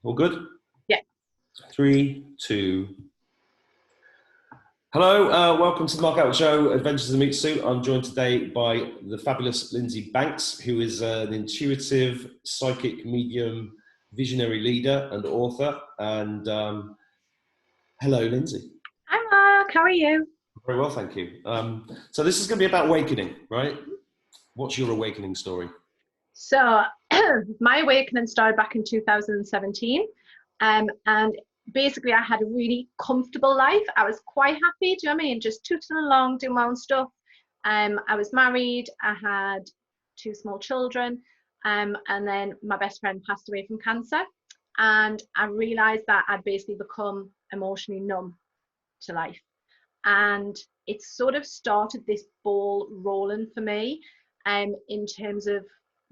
All good? Yeah. Three, two. Hello, welcome to the Mark Outlook Show, Adventures in the Meat Suit. I'm joined today by the fabulous Lindsay Banks, who is an intuitive, psychic medium, visionary leader and author. And hello, Lindsay. Hi, Mark. How are you? Very well, thank you. So this is going to be about awakening, right? What's your awakening story? So, my awakening started back in 2017. And basically, I had a really comfortable life. I was quite happy, do you know what I mean? Just tooting along, doing my own stuff. I was married, I had two small children, and then my best friend passed away from cancer. And I realized that I'd basically become emotionally numb to life. And it sort of started this ball rolling for me, in terms of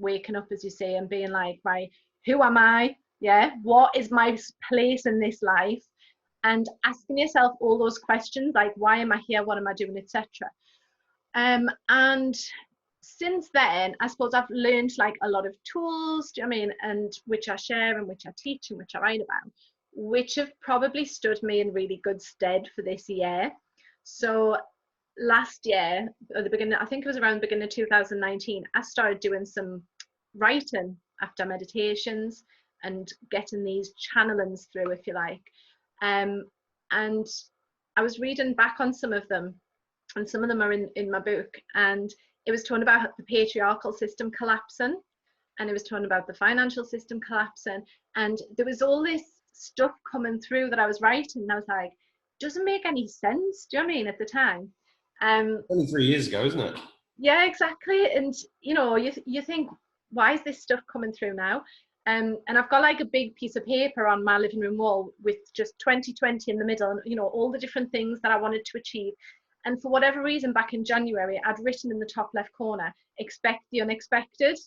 waking up, as you say, and being like, right, who am I? Yeah, what is my place in this life? And asking yourself all those questions like, why am I here? What am I doing, etc. And since then, I suppose I've learned like a lot of tools, do you know what I mean, and which I share and which I teach and which I write about, which have probably stood me in really good stead for this year. So last year, at the beginning, I think it was around the beginning of 2019, I started doing some writing after meditations and getting these channelings through, if you like. And I was reading back on some of them, and some of them are in my book. And it was talking about the patriarchal system collapsing, and it was talking about the financial system collapsing. And there was all this stuff coming through that I was writing, and I was like, doesn't make any sense. Do you know what I mean? At the time. Only 3 years ago, isn't it? Yeah, exactly. And you think, why is this stuff coming through now? And I've got like a big piece of paper on my living room wall with just 2020 in the middle, and all the different things that I wanted to achieve. And for whatever reason, back in January, I'd written in the top left corner, expect the unexpected.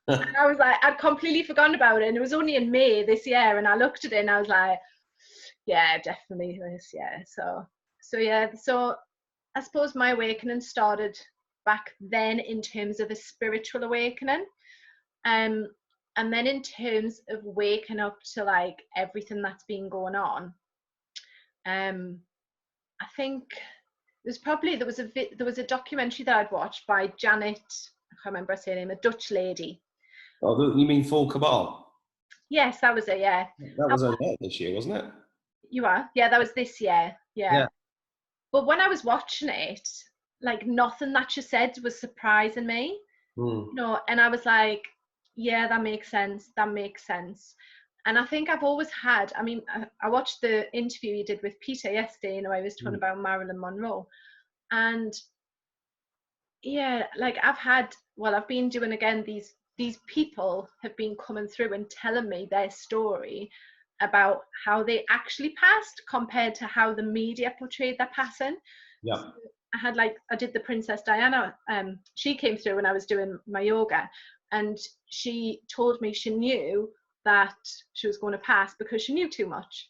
And I was like, I'd completely forgotten about it. And it was only in May this year, and I looked at it and I was like, yeah, definitely this year. So yeah, so I suppose my awakening started back then in terms of a spiritual awakening. Um, and then in terms of waking up to like everything that's been going on, um, I think there was a documentary that I'd watched by Janet, I can't remember her name, a Dutch lady. Oh, you mean Full Cabal? Yes, that was it, yeah. That was only out this year, wasn't it? You are? Yeah, that was this year. Yeah. Yeah. But when I was watching it, like nothing that she said was surprising me. Hmm. And I was like, yeah, that makes sense. That makes sense. And I think I've always had, I mean, I watched the interview you did with Peter yesterday, I was talking about Marilyn Monroe. And yeah, like I've been doing again, these people have been coming through and telling me their story about how they actually passed compared to how the media portrayed their passing. Yeah. So I did the Princess Diana. She came through when I was doing my yoga, and she told me she knew that she was going to pass because she knew too much.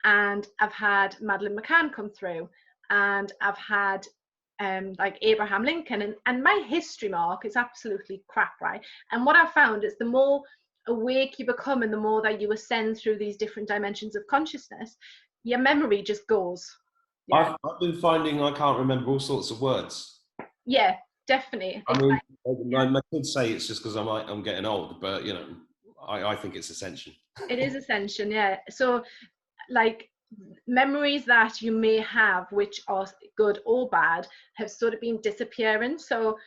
And I've had Madeleine McCann come through, and I've had like Abraham Lincoln, and my history, Mark, is absolutely crap, right? And what I've found is the more awake you become and the more that you ascend through these different dimensions of consciousness, your memory just goes. Yeah. I've been finding I can't remember all sorts of words. Yeah, definitely. I It's mean, like, yeah, my kids say it's just because I'm getting old, but I think it's ascension. it is ascension, yeah. So like memories that you may have, which are good or bad, have sort of been disappearing. So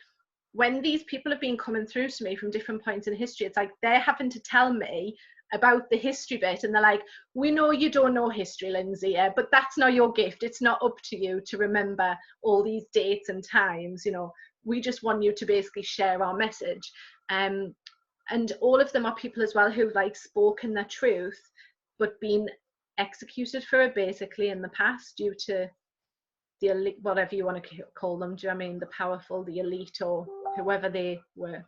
when these people have been coming through to me from different points in history, it's like they're having to tell me about the history bit, and they're like, we know you don't know history, Lindsay, yeah, but that's not your gift. It's not up to you to remember all these dates and times. We just want you to basically share our message. And all of them are people as well who've like spoken their truth but been executed for it basically in the past due to the elite, whatever you want to call them. Do you know what I mean? The powerful, the elite, or whoever they were.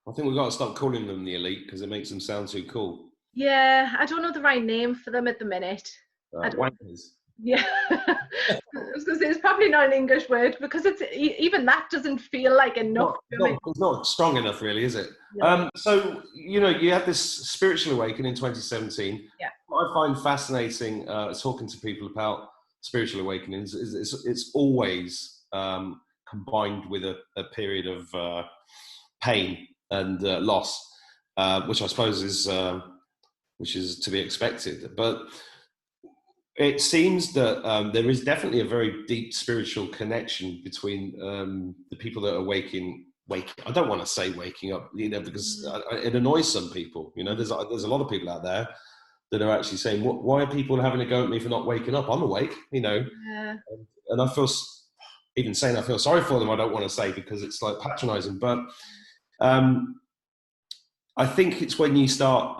I think we've got to stop calling them the elite because it makes them sound too cool. Yeah, I don't know the right name for them at the minute. I don't, Wankers. Yeah. I was going to say, it's probably not an English word, because it's even that doesn't feel like enough. It's not strong enough, really, is it? No. So, you had this spiritual awakening in 2017. Yeah. What I find fascinating, talking to people about spiritual awakenings, is it's always combined with a period of pain and loss, which I suppose is to be expected. But it seems that there is definitely a very deep spiritual connection between the people that are waking. I don't want to say waking up, because it annoys some people. There's a lot of people out there that are actually saying, "Why are people having a go at me for not waking up? I'm awake," Yeah. And I feel, even saying I feel sorry for them, I don't want to say, because it's like patronising. But I think it's when you start.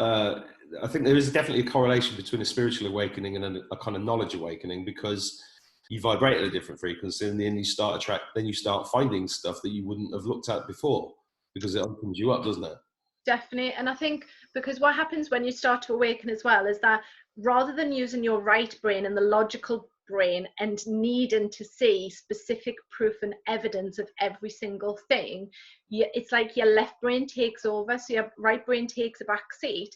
I think there is definitely a correlation between a spiritual awakening and a kind of knowledge awakening, because you vibrate at a different frequency, and then you start finding stuff that you wouldn't have looked at before, because it opens you up, doesn't it? Definitely. And I think, because what happens when you start to awaken as well is that, rather than using your right brain and the logical brain and needing to see specific proof and evidence of every single thing, it's like your left brain takes over, so your right brain takes a back seat.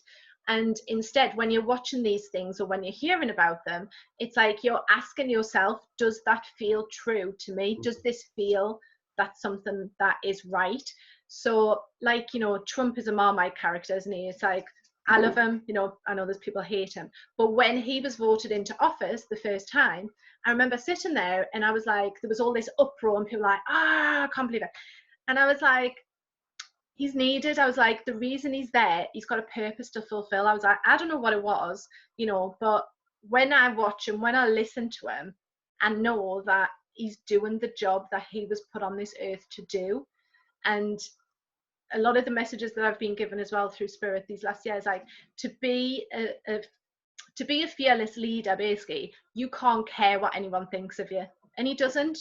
And instead, when you're watching these things or when you're hearing about them, it's like you're asking yourself, does that feel true to me? Does this feel that's something that is right? So, like, Trump is a Marmite character, isn't he? It's like, I love him, I know there's people hate him. But when he was voted into office the first time, I remember sitting there and I was like, there was all this uproar and people were like, I can't believe it. And I was like, he's needed. I was like, the reason he's there, he's got a purpose to fulfill. I was like, I don't know what it was, but when I watch him, when I listen to him, I know that he's doing the job that he was put on this earth to do. And a lot of the messages that I've been given as well through Spirit these last years, like, to be a fearless leader, basically, you can't care what anyone thinks of you. And he doesn't.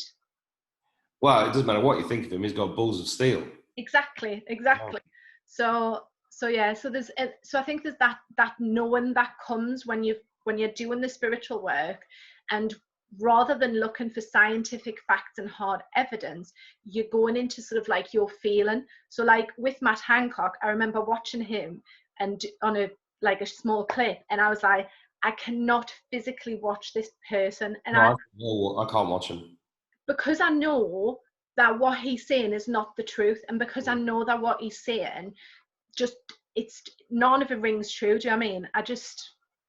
Well, it doesn't matter what you think of him. He's got balls of steel. Exactly. So yeah, so I think there's that knowing that comes when you're doing the spiritual work, and rather than looking for scientific facts and hard evidence, you're going into sort of like your feeling. So like with Matt Hancock, I remember watching him and on a small clip, and I was like, I cannot physically watch this person, and I can't watch him, because I know that what he's saying is not the truth, and because I know that what he's saying, just, it's none of it rings true. Do you know what I mean?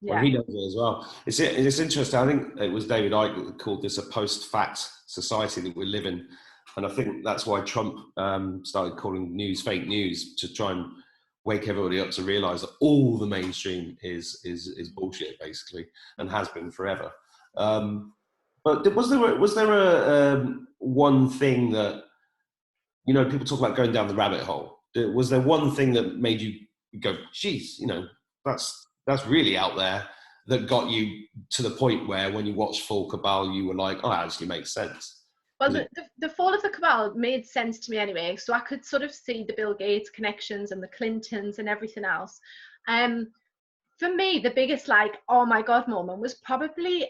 Well, he knows it as well. It's interesting. I think it was David Icke that called this a post-fact society that we live in, and I think that's why Trump started calling news fake news, to try and wake everybody up to realise that all the mainstream is bullshit, basically, and has been forever. But was there a one thing that, people talk about going down the rabbit hole? Was there one thing that made you go, geez, that's really out there, that got you to the point where when you watched Full Cabal, you were like, oh, that actually makes sense? Well, the fall of the cabal made sense to me anyway, so I could sort of see the Bill Gates connections and the Clintons and everything else. For me, the biggest oh my god moment was probably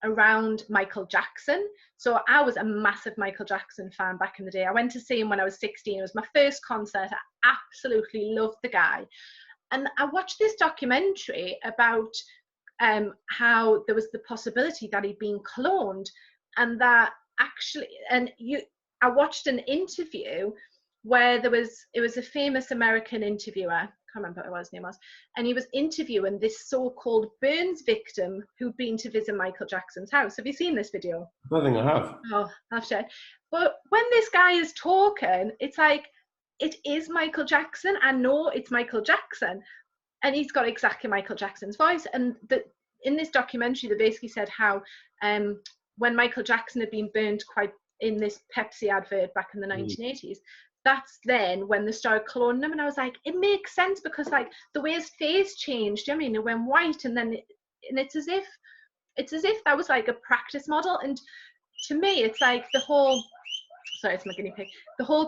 around Michael Jackson. So I was a massive Michael Jackson fan back in the day. I went to see him when I was 16. It was my first concert. I absolutely loved the guy. And I watched this documentary about how there was the possibility that he'd been cloned, and that actually, I watched an interview where it was a famous American interviewer, I can't remember what his name was, and he was interviewing this so-called burns victim who'd been to visit Michael Jackson's house. Have you seen this video? I think I have. Oh, I've shared. But when this guy is talking, it's like, it is Michael Jackson. I know it's Michael Jackson. And he's got exactly Michael Jackson's voice. And in this documentary, they basically said how when Michael Jackson had been burned quite in this Pepsi advert back in the 1980s, that's then when they started cloning him. And I was like, it makes sense, because like the way his face changed, I mean, it went white, and then it's as if that was like a practice model. And to me, it's like the whole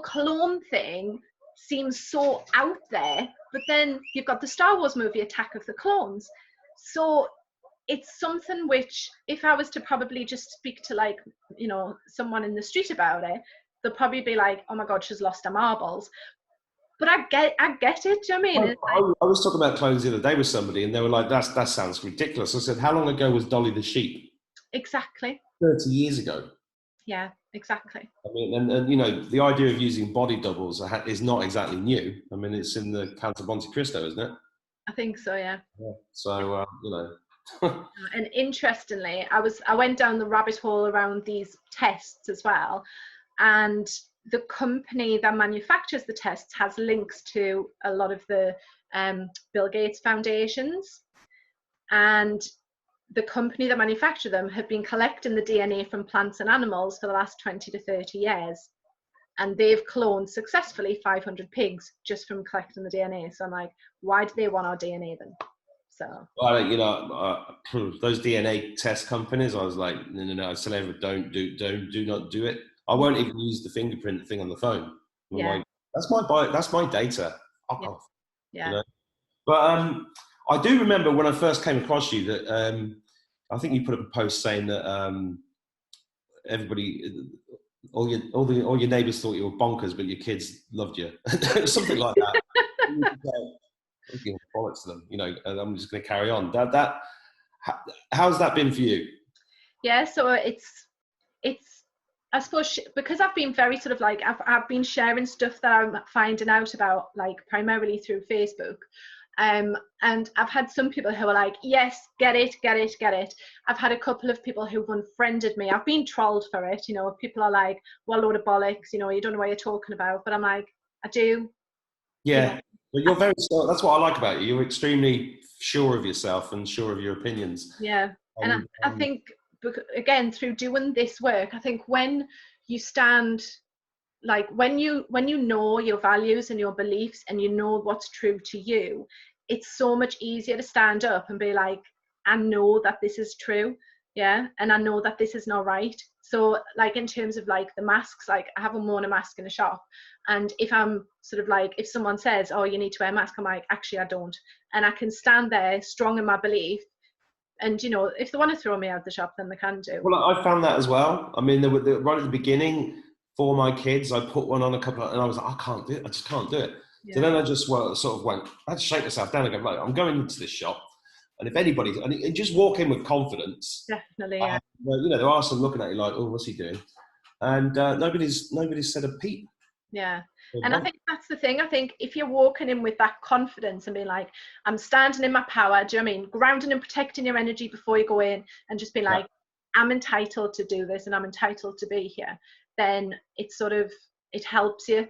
clone thing seems so out there, but then you've got the Star Wars movie Attack of the Clones. So it's something which, if I was to probably just speak to like, someone in the street about it, they'll probably be like, oh my God, she's lost her marbles. But I get it, do you know what I mean? Well, It's like, I was talking about clones the other day with somebody, and they were like, that sounds ridiculous. I said, how long ago was Dolly the sheep? exactly. 30 years ago. Yeah, exactly. I mean, and the idea of using body doubles is not exactly new. I mean, it's in the Count of Monte Cristo, isn't it? I think so, yeah. Yeah. So, And interestingly, I went down the rabbit hole around these tests as well, and the company that manufactures the tests has links to a lot of the Bill Gates foundations, and the company that manufacture them have been collecting the DNA from plants and animals for the last 20 to 30 years. And they've cloned successfully 500 pigs just from collecting the DNA. So I'm like, why do they want our DNA then? So, those DNA test companies, I was like, no, I said, do not do it. I won't even use the fingerprint thing on the phone. I'm like, that's my data. Fuck off. Yeah. But I do remember when I first came across you that I think you put up a post saying that everybody, all your neighbours thought you were bonkers, but your kids loved you, something like that. Bollocks to them, and I'm just going to carry on. How's that been for you? Yeah, so it's I suppose because I've been very sort of like I've been sharing stuff that I'm finding out about, like primarily through Facebook. And I've had some people who are like, yes, get it. I've had a couple of people who've unfriended me. I've been trolled for it. People are like, well, load of bollocks, you don't know what you're talking about. But I'm like, I do. Yeah, but you're very, that's what I like about you. You're extremely sure of yourself and sure of your opinions. Yeah. And I think, again, through doing this work, I think when you stand, like when you know your values and your beliefs and you know what's true to you, it's so much easier to stand up and be like, I know that this is true, yeah, and I know that this is not right. So like in terms of like the masks, like I haven't worn a mask in a shop, and if I'm sort of like, if someone says, oh, you need to wear a mask, I'm like, actually I don't, and I can stand there strong in my belief. And if they want to throw me out the shop, then they can do. Well, I found that as well. I mean, right at the beginning for my kids, I put one on and I was like, I can't do it. I just can't do it. Yeah. So then I just I had to shake myself down and go, right, I'm going into this shop. And if anybody, and just walk in with confidence. Definitely, yeah. There are some looking at you like, oh, what's he doing? And nobody's said a peep. Yeah. And I think that's the thing. I think if you're walking in with that confidence and being like, I'm standing in my power, do you know what I mean? Grounding and protecting your energy before you go in and just be like, I'm entitled to do this and I'm entitled to be here, then it's sort of, it helps you. Do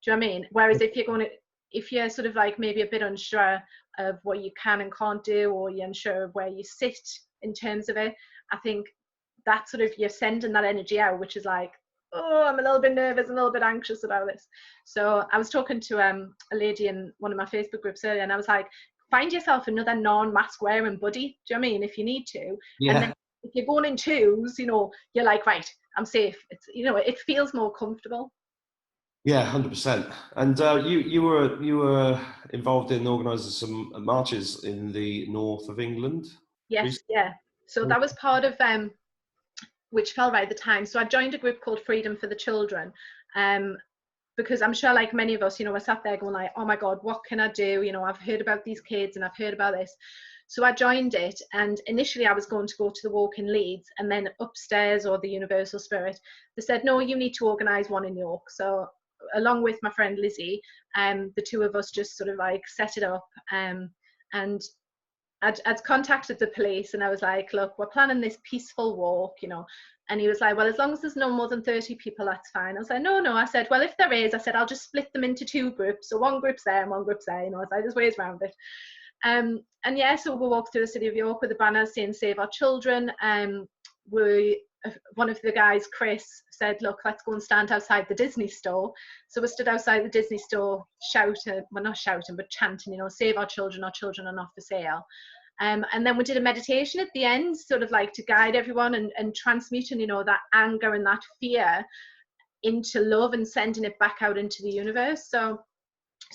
you know what I mean? Whereas if you're sort of like maybe a bit unsure of what you can and can't do, or you're unsure of where you sit in terms of it, I think that sort of, you're sending that energy out, which is like, oh, I'm a little bit nervous, a little bit anxious about this. So I was talking to a lady in one of my Facebook groups earlier, and I was like, find yourself another non-mask wearing buddy, do you know what I mean, if you need to. Yeah. And then if you're going in twos, you're like, right, I'm safe. It's, it feels more comfortable. Yeah, 100%. And you were involved in organising some marches in the north of England? Yes, recently? Yeah. So that was part of which fell right at the time. So I joined a group called Freedom for the Children, because I'm sure, like many of us, we're sat there going like, oh my God, what can I do? I've heard about these kids and I've heard about this. So I joined it, and initially I was going to go to the walk in Leeds, and then upstairs, or the Universal Spirit, they said, no, you need to organise one in York. So along with my friend Lizzie, the two of us just sort of like set it up, and I'd contacted the police, and I was like, look, we're planning this peaceful walk, and he was like, well, as long as there's no more than 30 people, that's fine. I was like, no. I said, well, if there is, I said, I'll just split them into two groups. So one group's there and one group's there, so there's ways around it. And yeah, so we walked through the city of York with the banners saying Save Our Children. One of the guys, Chris, said, look, let's go and stand outside the Disney store. So we stood outside the Disney store shouting, well, not shouting, but chanting, Save our children are not for sale. And then we did a meditation at the end, sort of like to guide everyone and transmuting, that anger and that fear into love and sending it back out into the universe. So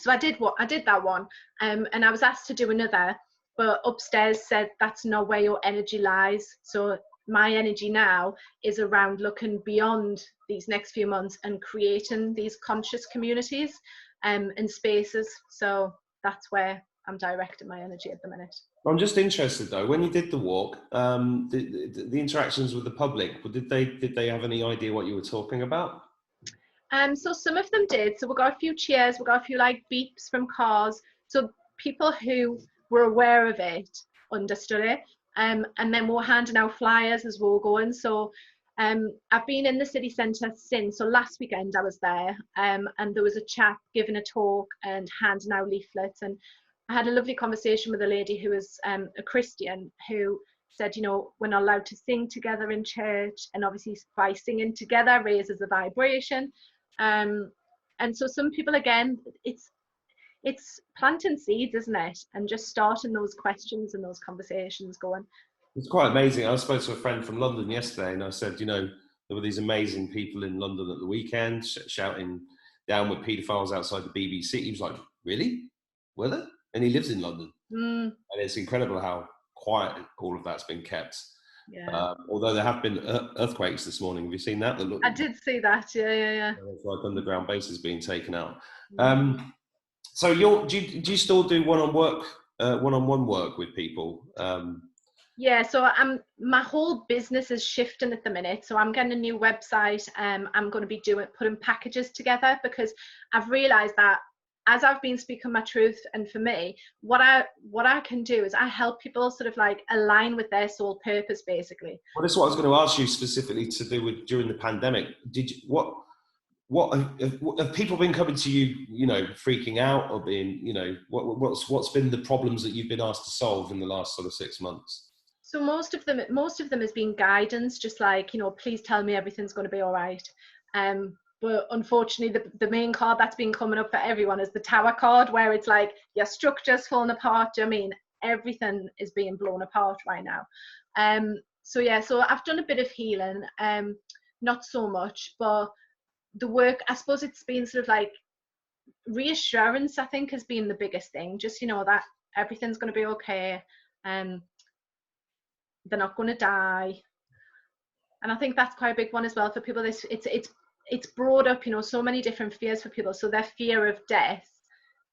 I did that one, and I was asked to do another, but upstairs said that's not where your energy lies. So my energy now is around looking beyond these next few months and creating these conscious communities and spaces. So that's where I'm directing my energy at the minute. I'm just interested though, when you did the walk, the interactions with the public, did they have any idea what you were talking about? So some of them did. So we got a few cheers, we got a few like beeps from cars. So people who were aware of it understood it. And then we were handing out flyers as we were going. So I've been in the city centre since. So last weekend I was there, and there was a chap giving a talk and handing out leaflets. And I had a lovely conversation with a lady who was a Christian, who said, you know, we're not allowed to sing together in church, and obviously by singing together raises the vibration. And so some people, again, it's planting seeds, isn't it? And just starting those questions and those conversations going. It's quite amazing. I spoke to a friend from London yesterday, and I said, you know, there were these amazing people in London at the weekend shouting down with paedophiles outside the BBC. He was like, really? Were there? And he lives in London. And it's incredible how quiet all of that's been kept. Yeah. Although there have been earthquakes this morning. Have you seen that? I did see that. Yeah. It's like underground bases being taken out. So do you still do one-on-one work with people? Yeah, so my whole business is shifting at the minute. So I'm getting a new website. I'm going to be putting packages together, because I've realised that as I've been speaking my truth, and for me, what I can do is I help people sort of like align with their soul purpose, basically. Well, this is what I was going to ask you specifically to do with during the pandemic. What have people been coming to you, you know, freaking out, or being, you know, what's been the problems that you've been asked to solve in the last sort of 6 months? So most of them has been guidance, just like, you know, please tell me everything's going to be all right. But unfortunately, the main card that's been coming up for everyone is the Tower card, where it's like your structure's falling apart. Do you know what I mean? Everything is being blown apart right now. So yeah, so I've done a bit of healing, not so much, but the work, I suppose it's been sort of like reassurance, I think, has been the biggest thing. Just, you know, that everything's going to be okay. They're not going to die. And I think that's quite a big one as well for people. It's brought up, you know, so many different fears for people. So their fear of death,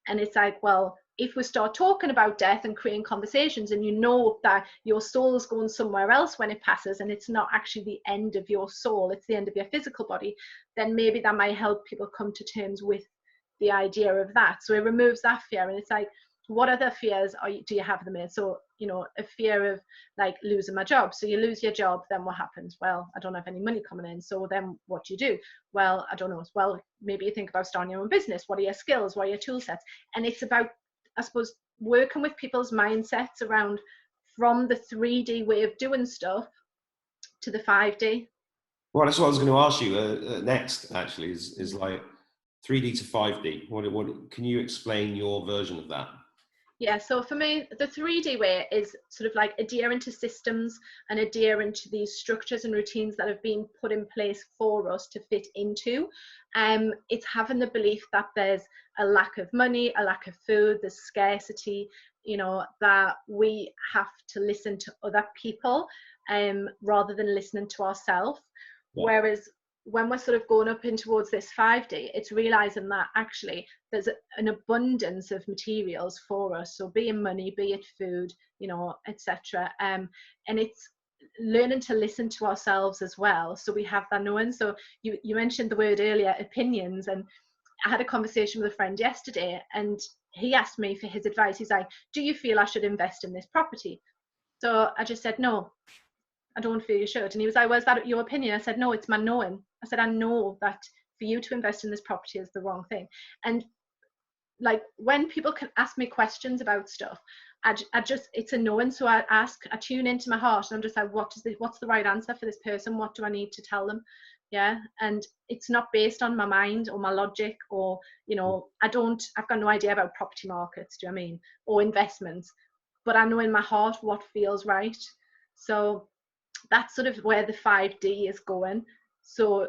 and it's like, well, if we start talking about death and creating conversations, and you know that your soul is going somewhere else when it passes, and it's not actually the end of your soul, it's the end of your physical body, then maybe that might help people come to terms with the idea of that. So it removes that fear, and it's like, what other fears do you have them in? So, you know, a fear of like losing my job. So you lose your job, then what happens? Well, I don't have any money coming in. So then what do you do? Well, I don't know. Well, maybe you think about starting your own business. What are your skills? What are your tool sets? And it's about, I suppose, working with people's mindsets around from the 3D way of doing stuff to the 5D. Well, that's what I was going to ask you next, actually, is like 3D to 5D. What can you explain your version of that? Yeah, so for me, the 3D way is sort of like adhering to systems and adhering to these structures and routines that have been put in place for us to fit into. It's having the belief that there's a lack of money, a lack of food, there's scarcity, you know, that we have to listen to other people rather than listening to ourselves. Yeah. Whereas when we're sort of going up in towards this 5D, it's realizing that actually there's an abundance of materials for us. So be it money, be it food, you know, etc. And it's learning to listen to ourselves as well. So we have that knowing. So you mentioned the word earlier, opinions. And I had a conversation with a friend yesterday, and he asked me for his advice. He's like, do you feel I should invest in this property? So I just said, no, I don't feel you should. And he was like, well, is that your opinion? I said, no, it's my knowing. I said, I know that for you to invest in this property is the wrong thing. And like when people can ask me questions about stuff, I just, it's a knowing. So I tune into my heart, and I'm just like, what's the right answer for this person? What do I need to tell them? Yeah. And it's not based on my mind or my logic, or, you know, I've got no idea about property markets, do you know what I mean? Or investments, but I know in my heart what feels right. So that's sort of where the 5D is going. So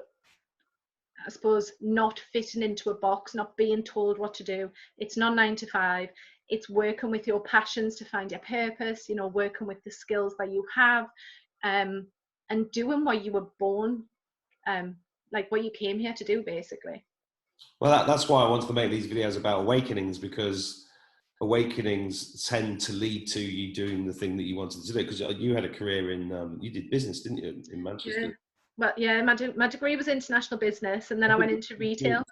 I suppose not fitting into a box, not being told what to do. It's not 9 to 5. it's working with your passions to find your purpose, you know, working with the skills that you have, and doing what you were born, like what you came here to do, basically. Well, that's why I wanted to make these videos about awakenings, because awakenings tend to lead to you doing the thing that you wanted to do. Because you had a career in, you did business, didn't you, in Manchester? Yeah. Well, yeah, my degree was international business, and then I went into retail.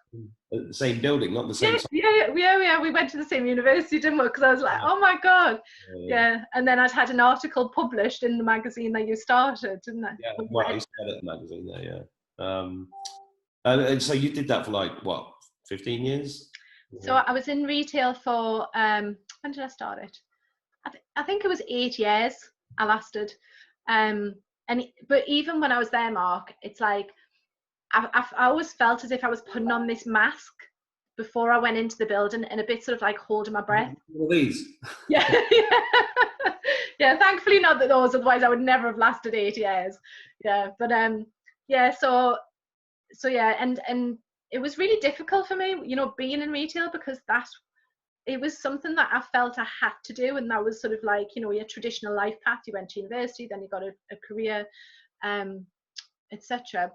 The same building, not the same time. Yeah. We went to the same university, didn't we? Because I was like, oh my God. Yeah. And then I'd had an article published in the magazine that you started, didn't I? Yeah, well, I used to edit the magazine there, yeah. And so you did that for like, what, 15 years? So I was in retail for, when did I start it? I think it was 8 years I lasted. But even when I was there, Mark, it's like, I always felt as if I was putting on this mask before I went into the building, and a bit sort of like holding my breath. All these? Yeah. Yeah, thankfully not that those, otherwise I would never have lasted 8 years. Yeah, but yeah, so yeah, and it was really difficult for me, you know, being in retail, because it was something that I felt I had to do, and that was sort of like, you know, your traditional life path. You went to university, then you got a career, etc.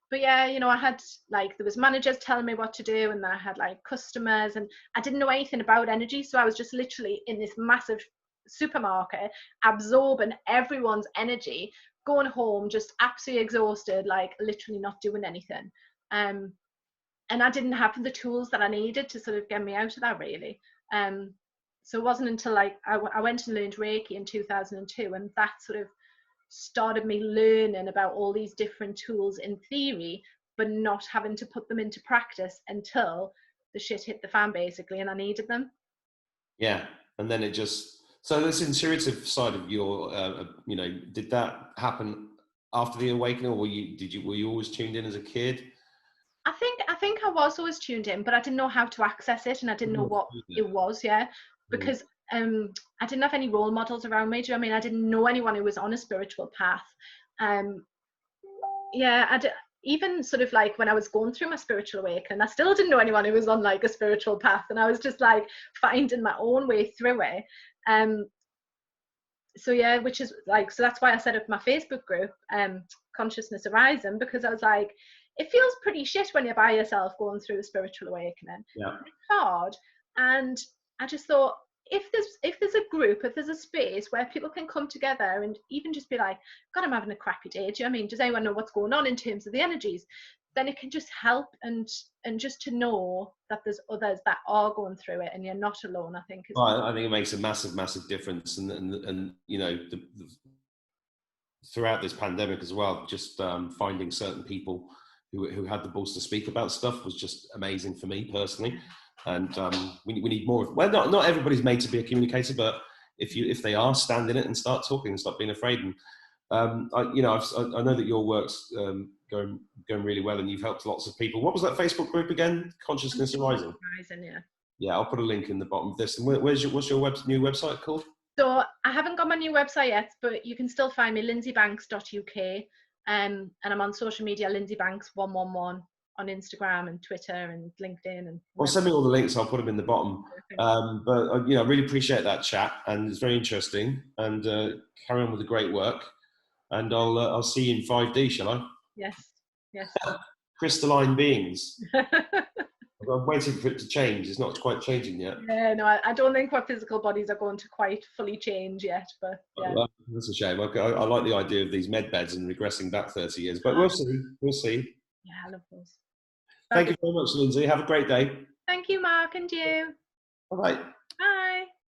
But yeah, you know, I had, like, there was managers telling me what to do, and then I had like customers, and I didn't know anything about energy, so I was just literally in this massive supermarket absorbing everyone's energy, going home just absolutely exhausted, like literally not doing anything. And I didn't have the tools that I needed to sort of get me out of that, really. So it wasn't until like I went and learned Reiki in 2002, and that sort of started me learning about all these different tools in theory, but not having to put them into practice until the shit hit the fan, basically, and I needed them. Yeah, and then it just, so this intuitive side of your, you know, did that happen after the awakening, or were you always tuned in as a kid? I think I was always tuned in, but I didn't know how to access it, and I didn't know what it was. Yeah, because I didn't have any role models around me. Do you know what I mean? I didn't know anyone who was on a spiritual path. Yeah, even sort of like when I was going through my spiritual awakening, I still didn't know anyone who was on like a spiritual path, and I was just like finding my own way through it. So yeah, which is like, so that's why I set up my Facebook group, Consciousness Arising, because I was like, it feels pretty shit when you're by yourself going through a spiritual awakening. Yeah. It's hard. And I just thought, if there's a group, if there's a space where people can come together and even just be like, God, I'm having a crappy day, do you know what I mean? Does anyone know what's going on in terms of the energies? Then it can just help, and just to know that there's others that are going through it and you're not alone, I think. I think it makes a massive difference, and you know, throughout this pandemic as well, just finding certain people who had the balls to speak about stuff was just amazing for me personally. And we need more of, well, not everybody's made to be a communicator, but if they are, stand in it and start talking and stop being afraid. And I know that your work's going really well, and you've helped lots of people. What was that Facebook group again? Consciousness Arising. Yeah. Yeah, I'll put a link in the bottom of this. And what's your new website called? So I haven't got my new website yet, but you can still find me, lindsaybanks.uk. And I'm on social media, Lindsay Banks 111 on Instagram and Twitter and LinkedIn. And well, send me all the links. I'll put them in the bottom. But you know, I really appreciate that chat, and it's very interesting. And carry on with the great work. And I'll see you in 5D, shall I? Yes. Crystalline beings. I'm waiting for it to change. It's not quite changing yet. Yeah, no, I don't think our physical bodies are going to quite fully change yet, but yeah. Well, that's a shame. I like the idea of these med beds and regressing back 30 years, but we'll see. Yeah, I love those. Thank you very much, Lindsay. Have a great day. Thank you, Mark, and you. Bye-bye. Bye.